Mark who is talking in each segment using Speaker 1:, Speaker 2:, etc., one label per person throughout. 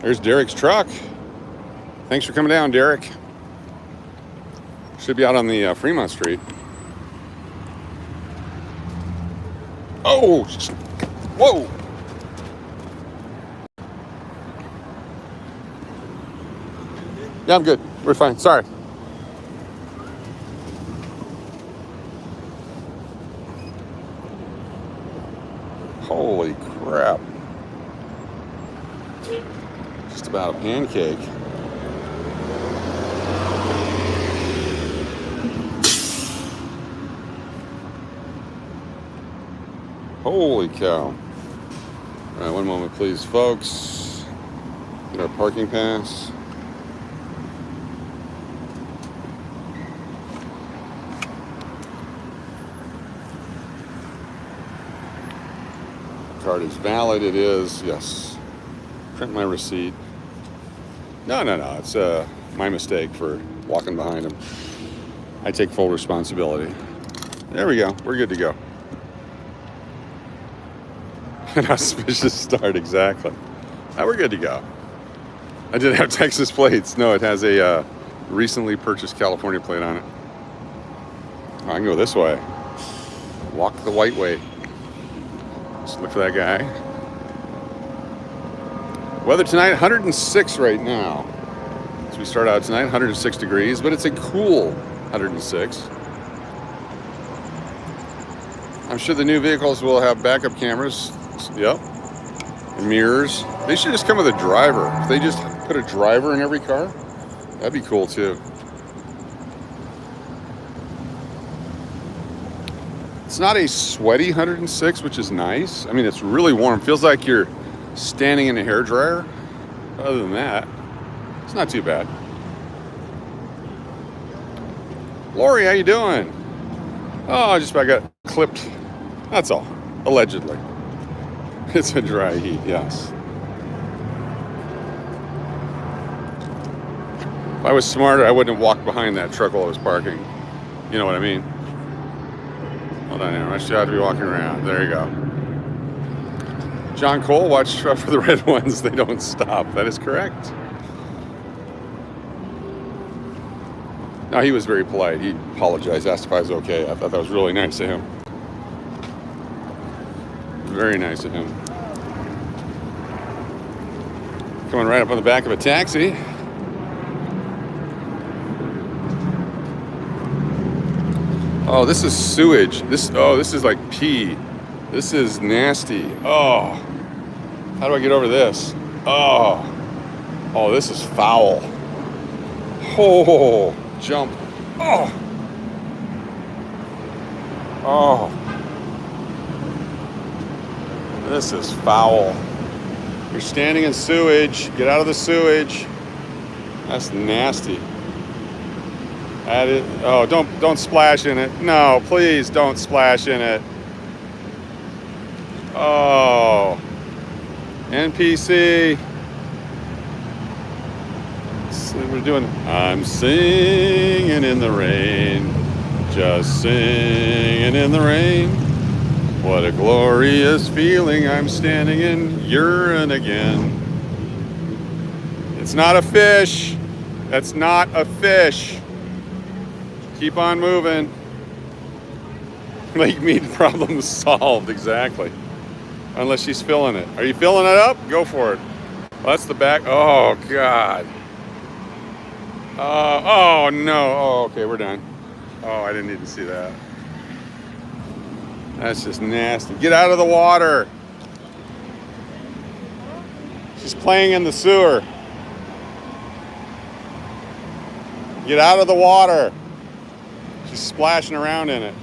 Speaker 1: There's Derek's truck. Thanks for coming down, Derek. Should be out on the Fremont Street. Oh, whoa. Yeah, I'm good. We're fine. Sorry. Holy crap. Just about a pancake. Holy cow. All right, one moment, please, folks. Get our parking pass. Card is valid. It is. Yes. Print my receipt. No. It's my mistake for walking behind him. I take full responsibility. There we go. We're good to go. An auspicious start, exactly. Now we're good to go. I did have Texas plates. No, it has a recently purchased California plate on it. I can go this way. Walk the white way. Just look for that guy. Weather tonight, 106 right now. As we start out tonight, 106 degrees, but it's a cool 106. I'm sure the new vehicles will have backup cameras. Yep. And mirrors. They should just come with a driver. If they just put a driver in every car, that'd be cool too. It's not a sweaty 106, which is nice. I mean, it's really warm. Feels like you're standing in a hairdryer. Other than that, it's not too bad. Lori, how you doing? Oh, I just about got clipped. That's all. Allegedly. It's a dry heat, yes. If I was smarter, I wouldn't have walked behind that truck while I was parking. You know what I mean? Hold on here. I should have to be walking around. There you go. John Cole, watch out for the red ones. They don't stop. That is correct. No, he was very polite. He apologized, asked if I was okay. I thought that was really nice of him. Very nice of him. Coming right up on the back of a taxi. Oh, this is sewage. This is like pee. This is nasty. Oh, how do I get over this? Oh, this is foul. Oh, jump. Oh. This is foul. You're standing in sewage. Get out of the sewage. That's nasty. That is, oh, don't splash in it. No, please don't splash in it. Oh. NPC. So we're doing, I'm singing in the rain. Just singing in the rain. What a glorious feeling, I'm standing in urine again. It's not a fish. That's not a fish. Keep on moving. Lake meat problem solved, exactly. Unless she's filling it. Are you filling it up? Go for it. Well, that's the back. Oh, God. Oh, no. Oh, okay, we're done. Oh, I didn't need to see that. That's just nasty. Get out of the water. She's playing in the sewer. Get out of the water. She's splashing around in it.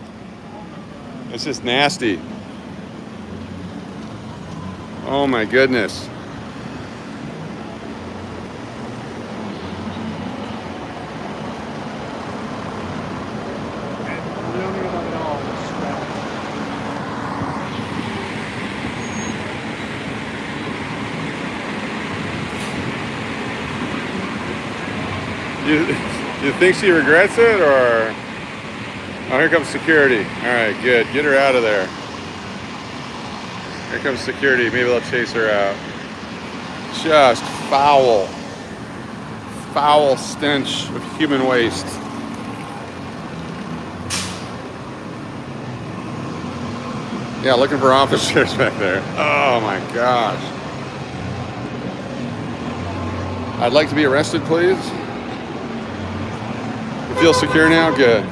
Speaker 1: It's just nasty. Oh my goodness. You think she regrets it, or? Oh, here comes security. All right, good. Get her out of there. Here comes security. Maybe they'll chase her out. Just foul, foul stench of human waste. Yeah, looking for officers back there. Oh my gosh. I'd like to be arrested, please. You feel secure now? Good.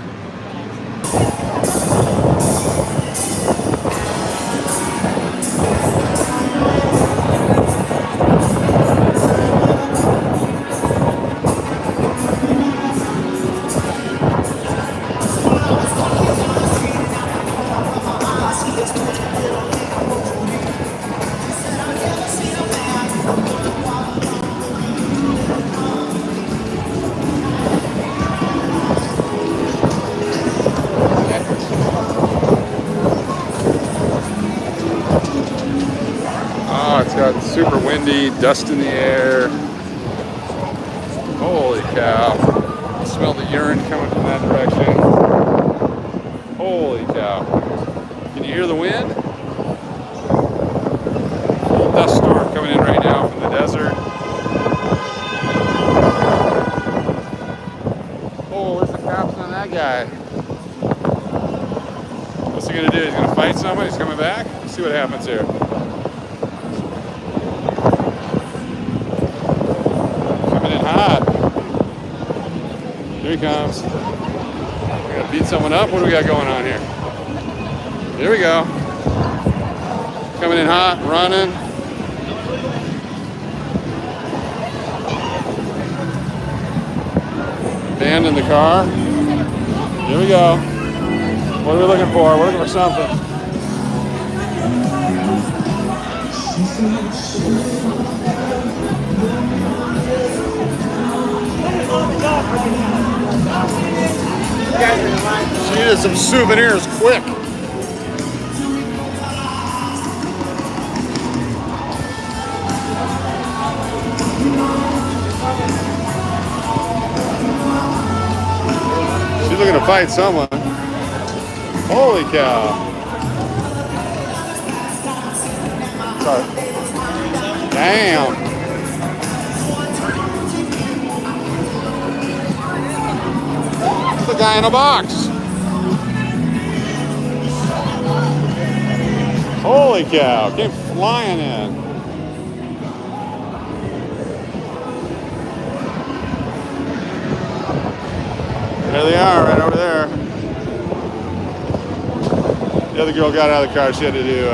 Speaker 1: Super windy, dust in the air. Holy cow. I smell the urine coming from that direction. Holy cow. Can you hear the wind? Full dust storm coming in right now from the desert. Oh, where's the cops on that guy? What's he gonna do? He's gonna fight someone? He's coming back? Let's see what happens here. Hot. Here he comes. We gotta beat someone up. What do we got going on here? Here we go. Coming in hot, running. Abandon the car. Here we go. What are we looking for? We're looking for something. She needed some souvenirs quick. She's looking to fight someone. Holy cow. Sorry. Damn. The guy in a box. Holy cow, came flying in. There they are, right over there. The other girl got out of the car. She had to do